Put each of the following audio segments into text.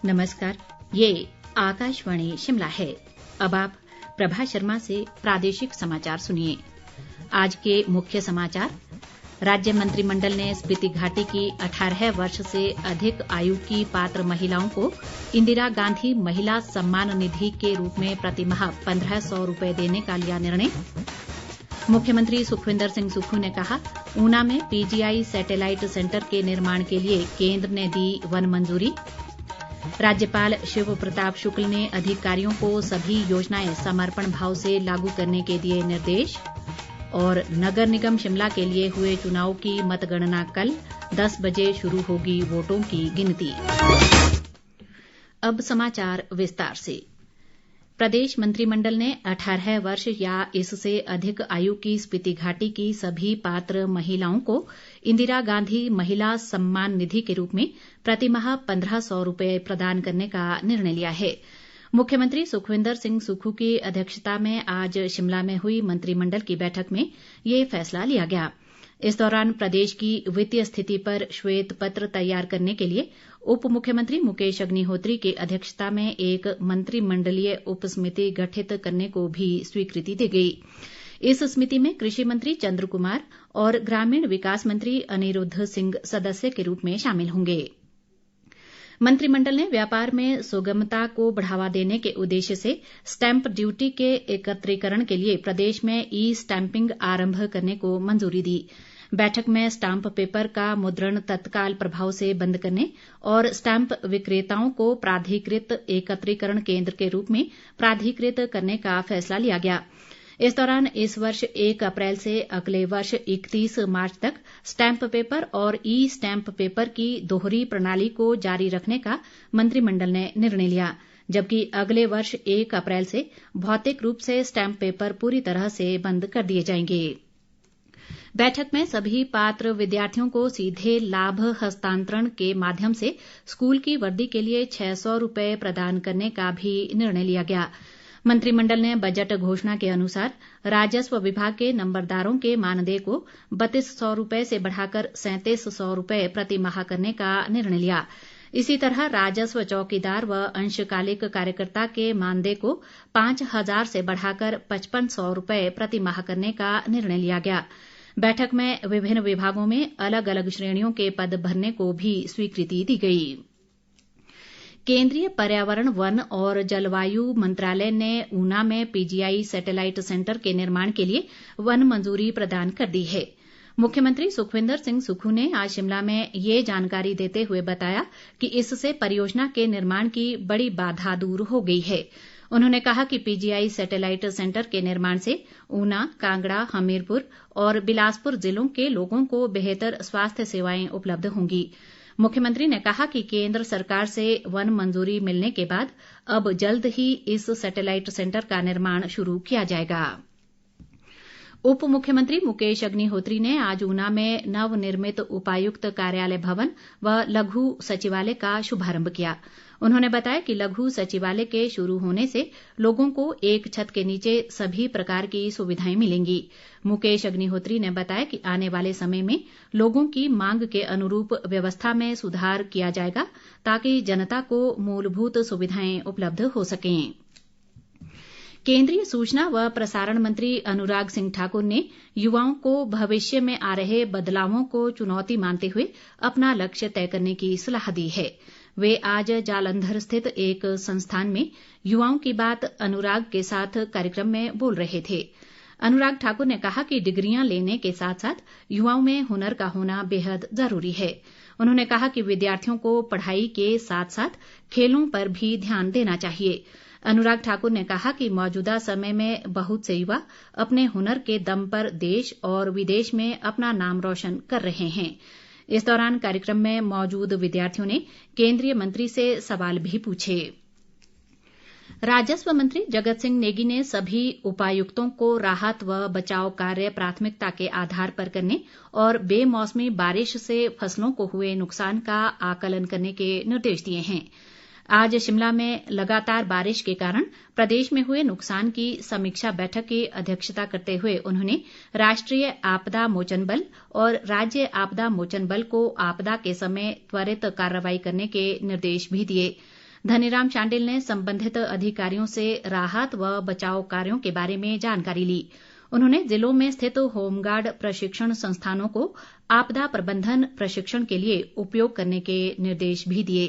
नमस्कार, ये आकाशवाणी शिमला है। अब आप प्रभा शर्मा से प्रादेशिक समाचार सुनिए। आज के मुख्य समाचार। राज्य मंत्रिमंडल ने स्पीति घाटी की 18 वर्ष से अधिक आयु की पात्र महिलाओं को इंदिरा गांधी महिला सम्मान निधि के रूप में प्रतिमाह 1500 रुपए देने का लिया निर्णय। मुख्यमंत्री सुखविंदर सिंह सुक्खू ने कहा, ऊना में पीजीआई सैटेलाइट सेंटर के निर्माण के लिए केंद्र ने दी वन मंजूरी। राज्यपाल शिव प्रताप शुक्ल ने अधिकारियों को सभी योजनाएं समर्पण भाव से लागू करने के दिए निर्देश। और नगर निगम शिमला के लिए हुए चुनाव की मतगणना कल 10 बजे शुरू होगी वोटों की गिनती। अब समाचार विस्तार से। प्रदेश मंत्रिमंडल ने 18 वर्ष या इससे अधिक आयु की स्पीति घाटी की सभी पात्र महिलाओं को इंदिरा गांधी महिला सम्मान निधि के रूप में प्रतिमाह 1500 रुपए प्रदान करने का निर्णय लिया है। मुख्यमंत्री सुखविंदर सिंह सुक्खू की अध्यक्षता में आज शिमला में हुई मंत्रिमंडल की बैठक में ये फैसला लिया गया। इस दौरान प्रदेश की वित्तीय स्थिति पर श्वेत पत्र तैयार करने के लिए उप मुख्यमंत्री मुकेश अग्निहोत्री की अध्यक्षता में एक मंत्रिमंडलीय उप समिति गठित करने को भी स्वीकृति दी गई। इस समिति में कृषि मंत्री चंद्र कुमार और ग्रामीण विकास मंत्री अनिरुद्ध सिंह सदस्य के रूप में शामिल होंगे। मंत्रिमंडल ने व्यापार में सुगमता को बढ़ावा देने के उद्देश्य से स्टैंप ड्यूटी के एकत्रीकरण के लिए प्रदेश में ई स्टैंपिंग आरंभ करने को मंजूरी दी। बैठक में स्टाम्प पेपर का मुद्रण तत्काल प्रभाव से बंद करने और स्टाम्प विक्रेताओं को प्राधिकृत एकत्रीकरण केंद्र के रूप में प्राधिकृत करने का फैसला लिया गया। इस दौरान इस वर्ष 1 अप्रैल से अगले वर्ष 31 मार्च तक स्टैंप पेपर और ई स्टैंप पेपर की दोहरी प्रणाली को जारी रखने का मंत्रिमंडल ने निर्णय लिया, जबकि अगले वर्ष 1 अप्रैल से भौतिक रूप से स्टैंप पेपर पूरी तरह से बंद कर दिए जाएंगे। बैठक में सभी पात्र विद्यार्थियों को सीधे लाभ हस्तांतरण के माध्यम से स्कूल की वर्दी के लिए 600 रुपए प्रदान करने का भी निर्णय लिया गया। मंत्रिमंडल ने बजट घोषणा के अनुसार राजस्व विभाग के नंबरदारों के मानदेय को 3200 रुपए से बढ़ाकर 3700 रुपए प्रति माह करने का निर्णय लिया। इसी तरह राजस्व चौकीदार व अंशकालिक कार्यकर्ता के मानदेय को 5000 से बढ़ाकर 5500 रुपए प्रति माह करने का निर्णय लिया गया। बैठक में विभिन्न विभागों में अलग अलग श्रेणियों के पद भरने को भी स्वीकृति दी गई। केंद्रीय पर्यावरण, वन और जलवायु मंत्रालय ने ऊना में पीजीआई सैटेलाइट सेंटर के निर्माण के लिए वन मंजूरी प्रदान कर दी है। मुख्यमंत्री सुखविंदर सिंह सुक्खू ने आज शिमला में ये जानकारी देते हुए बताया कि इससे परियोजना के निर्माण की बड़ी बाधा दूर हो गई है। उन्होंने कहा कि पीजीआई सैटेलाइट सेंटर के निर्माण से ऊना, कांगड़ा, हमीरपुर और बिलासपुर जिलों के लोगों को बेहतर स्वास्थ्य सेवाएं उपलब्ध होंगी। मुख्यमंत्री ने कहा कि केंद्र सरकार से वन मंजूरी मिलने के बाद अब जल्द ही इस सैटेलाइट सेंटर का निर्माण शुरू किया जाएगा। उप मुख्यमंत्री मुकेश अग्निहोत्री ने आज ऊना में नवनिर्मित उपायुक्त कार्यालय भवन व लघु सचिवालय का शुभारंभ किया। उन्होंने बताया कि लघु सचिवालय के शुरू होने से लोगों को एक छत के नीचे सभी प्रकार की सुविधाएं मिलेंगी। मुकेश अग्निहोत्री ने बताया कि आने वाले समय में लोगों की मांग के अनुरूप व्यवस्था में सुधार किया जाएगा ताकि जनता को मूलभूत सुविधाएं उपलब्ध हो सकें। केंद्रीय सूचना व प्रसारण मंत्री अनुराग सिंह ठाकुर ने युवाओं को भविष्य में आ रहे बदलावों को चुनौती मानते हुए अपना लक्ष्य तय करने की सलाह दी है। वे आज जालंधर स्थित एक संस्थान में युवाओं की बात अनुराग के साथ कार्यक्रम में बोल रहे थे। अनुराग ठाकुर ने कहा कि डिग्रियां लेने के साथ साथ युवाओं में हुनर का होना बेहद जरूरी है। उन्होंने कहा कि विद्यार्थियों को पढ़ाई के साथ साथ खेलों पर भी ध्यान देना चाहिए। अनुराग ठाकुर ने कहा कि मौजूदा समय में बहुत से युवा अपने हुनर के दम पर देश और विदेश में अपना नाम रोशन कर रहे हैं। इस दौरान कार्यक्रम में मौजूद विद्यार्थियों ने केंद्रीय मंत्री से सवाल भी पूछे। राजस्व मंत्री जगत सिंह नेगी ने सभी उपायुक्तों को राहत व बचाव कार्य प्राथमिकता के आधार पर करने और बेमौसमी बारिश से फसलों को हुए नुकसान का आकलन करने के निर्देश दिए हैं। आज शिमला में लगातार बारिश के कारण प्रदेश में हुए नुकसान की समीक्षा बैठक की अध्यक्षता करते हुए उन्होंने राष्ट्रीय आपदा मोचन बल और राज्य आपदा मोचन बल को आपदा के समय त्वरित कार्रवाई करने के निर्देश भी दिए। धनीराम शांडिल ने संबंधित अधिकारियों से राहत व बचाव कार्यों के बारे में जानकारी ली। उन्होंने जिलों में स्थित होमगार्ड प्रशिक्षण संस्थानों को आपदा प्रबंधन प्रशिक्षण के लिए उपयोग करने के निर्देश भी दिए।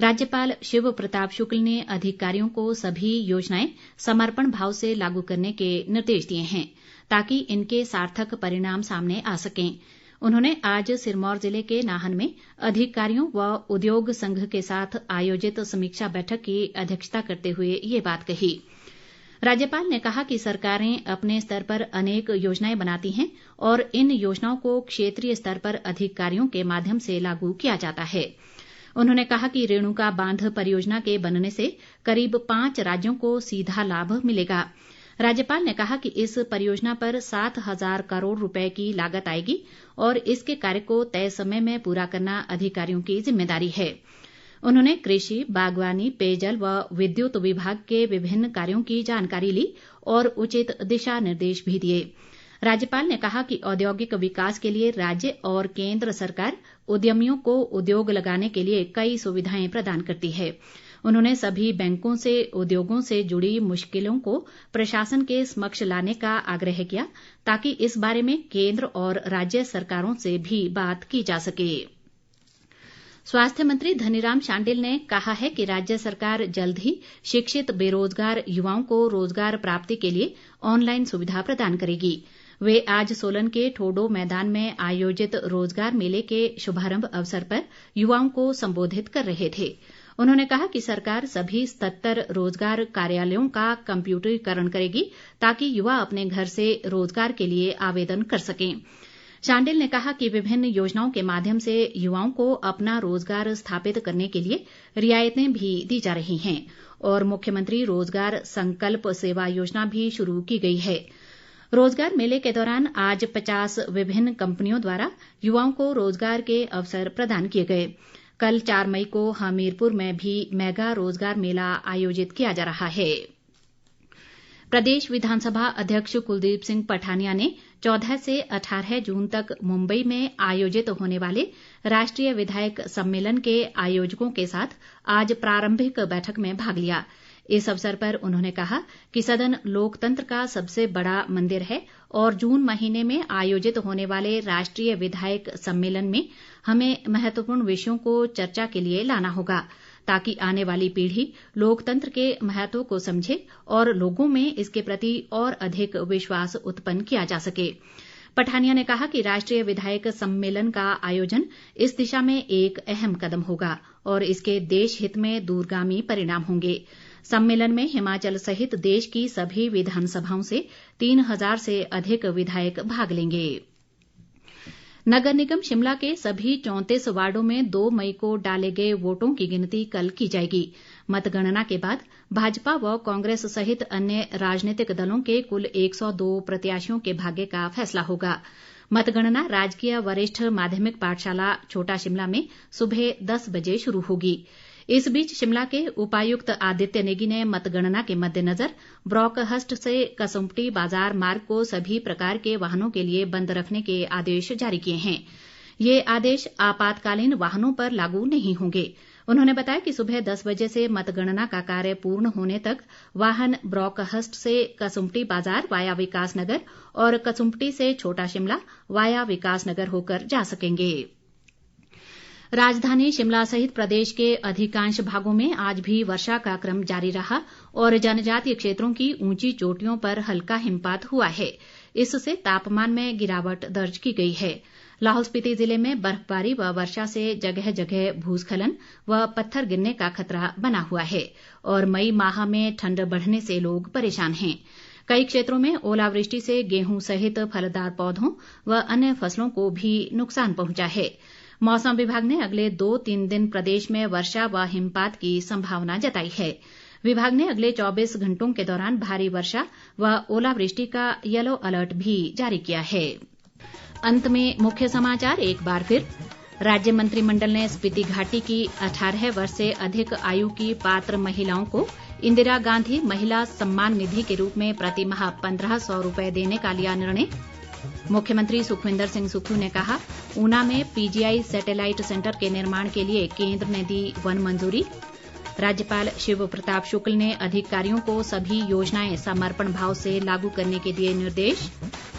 राज्यपाल शिव प्रताप शुक्ल ने अधिकारियों को सभी योजनाएं समर्पण भाव से लागू करने के निर्देश दिए हैं ताकि इनके सार्थक परिणाम सामने आ सकें। उन्होंने आज सिरमौर जिले के नाहन में अधिकारियों व उद्योग संघ के साथ आयोजित समीक्षा बैठक की अध्यक्षता करते हुए ये बात कही। राज्यपाल ने कहा कि सरकारें अपने स्तर पर अनेक योजनाएं बनाती हैं और इन योजनाओं को क्षेत्रीय स्तर पर अधिकारियों के माध्यम से लागू किया जाता है। उन्होंने कहा कि रेणुका बांध परियोजना के बनने से करीब 5 राज्यों को सीधा लाभ मिलेगा। राज्यपाल ने कहा कि इस परियोजना पर 7,000 करोड़ रुपए की लागत आएगी और इसके कार्य को तय समय में पूरा करना अधिकारियों की जिम्मेदारी है। उन्होंने कृषि, बागवानी, पेयजल व विद्युत विभाग के विभिन्न कार्यों की जानकारी ली और उचित दिशा निर्देश भी दिए। राज्यपाल ने कहा कि औद्योगिक विकास के लिए राज्य और केंद्र सरकार उद्यमियों को उद्योग लगाने के लिए कई सुविधाएं प्रदान करती है। उन्होंने सभी बैंकों से उद्योगों से जुड़ी मुश्किलों को प्रशासन के समक्ष लाने का आग्रह किया ताकि इस बारे में केंद्र और राज्य सरकारों से भी बात की जा सके। स्वास्थ्य मंत्री धनीराम शांडिल ने कहा है कि राज्य सरकार जल्द ही शिक्षित बेरोजगार युवाओं को रोजगार प्राप्ति के लिए ऑनलाइन सुविधा प्रदान करेगी। वे आज सोलन के ठोडो मैदान में आयोजित रोजगार मेले के शुभारंभ अवसर पर युवाओं को संबोधित कर रहे थे। उन्होंने कहा कि सरकार सभी 77 रोजगार कार्यालयों का कंप्यूटरीकरण करेगी ताकि युवा अपने घर से रोजगार के लिए आवेदन कर सकें। शांडिल ने कहा कि विभिन्न योजनाओं के माध्यम से युवाओं को अपना रोजगार स्थापित करने के लिए रियायतें भी दी जा रही हैं और मुख्यमंत्री रोजगार संकल्प सेवा योजना भी शुरू की गई है। रोजगार मेले के दौरान आज 50 विभिन्न कंपनियों द्वारा युवाओं को रोजगार के अवसर प्रदान किए गए। कल 4 मई को हमीरपुर में भी मेगा रोजगार मेला आयोजित किया जा रहा है। प्रदेश विधानसभा अध्यक्ष कुलदीप सिंह पठानिया ने 14 से 18 जून तक मुंबई में आयोजित होने वाले राष्ट्रीय विधायक सम्मेलन के आयोजकों के साथ आज प्रारंभिक बैठक में भाग लिया। इस अवसर पर उन्होंने कहा कि सदन लोकतंत्र का सबसे बड़ा मंदिर है और जून महीने में आयोजित होने वाले राष्ट्रीय विधायक सम्मेलन में हमें महत्वपूर्ण विषयों को चर्चा के लिए लाना होगा ताकि आने वाली पीढ़ी लोकतंत्र के महत्व को समझे और लोगों में इसके प्रति और अधिक विश्वास उत्पन्न किया जा सके। पठानिया ने कहा कि राष्ट्रीय विधायक सम्मेलन का आयोजन इस दिशा में एक अहम कदम होगा और इसके देश हित में दूरगामी परिणाम होंगे। सम्मेलन में हिमाचल सहित देश की सभी विधानसभाओं से 3,000 से अधिक विधायक भाग लेंगे। नगर निगम शिमला के सभी 34 वार्डों में 2 मई को डाले गए वोटों की गिनती कल की जाएगी। मतगणना के बाद भाजपा व कांग्रेस सहित अन्य राजनीतिक दलों के कुल 102 प्रत्याशियों के भाग्य का फैसला होगा। मतगणना राजकीय वरिष्ठ माध्यमिक पाठशाला छोटा शिमला में सुबह 10 बजे शुरू होगी। इस बीच शिमला के उपायुक्त आदित्य नेगी ने मतगणना के मद्देनजर ब्रॉकहस्ट से कसुम्पटी बाजार मार्ग को सभी प्रकार के वाहनों के लिए बंद रखने के आदेश जारी किए हैं। ये आदेश आपातकालीन वाहनों पर लागू नहीं होंगे। उन्होंने बताया कि सुबह 10 बजे से मतगणना का कार्य पूर्ण होने तक वाहन ब्रॉकहस्ट से कसुम्पटी बाजार वाया विकासनगर और कसुम्पटी से छोटा शिमला वाया विकासनगर होकर जा सकेंगे। राजधानी शिमला सहित प्रदेश के अधिकांश भागों में आज भी वर्षा का क्रम जारी रहा और जनजातीय क्षेत्रों की ऊंची चोटियों पर हल्का हिमपात हुआ है। इससे तापमान में गिरावट दर्ज की गई है। लाहौल स्पीति जिले में बर्फबारी व वर्षा से जगह जगह भूस्खलन व पत्थर गिरने का खतरा बना हुआ है और मई माह में ठंड बढ़ने से लोग परेशान हैं। कई क्षेत्रों में ओलावृष्टि से गेहूं सहित फलदार पौधों व अन्य फसलों को भी नुकसान पहुंचा है। मौसम विभाग ने अगले 2-3 दिन प्रदेश में वर्षा व हिमपात की संभावना जताई है। विभाग ने अगले 24 घंटों के दौरान भारी वर्षा व ओलावृष्टि का येलो अलर्ट भी जारी किया है। अंत में मुख्य समाचार एक बार फिर। राज्य मंत्रिमंडल ने स्पीति घाटी की 18 वर्ष से अधिक आयु की पात्र महिलाओं को इंदिरा गांधी महिला सम्मान निधि के रूप में प्रति माह 1,500 रुपए देने का लिया निर्णय। मुख्यमंत्री सुखविंदर सिंह सुक्खू ने कहा, ऊना में पीजीआई सैटेलाइट सेंटर के निर्माण के लिए केंद्र ने दी वन मंजूरी। राज्यपाल शिव प्रताप शुक्ल ने अधिकारियों को सभी योजनाएं समर्पण भाव से लागू करने के दिए निर्देश।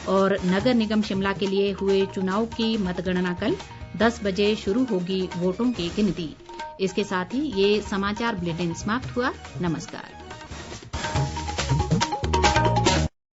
और नगर निगम शिमला के लिए हुए चुनाव की मतगणना कल 10 बजे शुरू होगी वोटों की गिनती। इसके साथ ही ये समाचार बुलेटिन समाप्त हुआ। नमस्कार।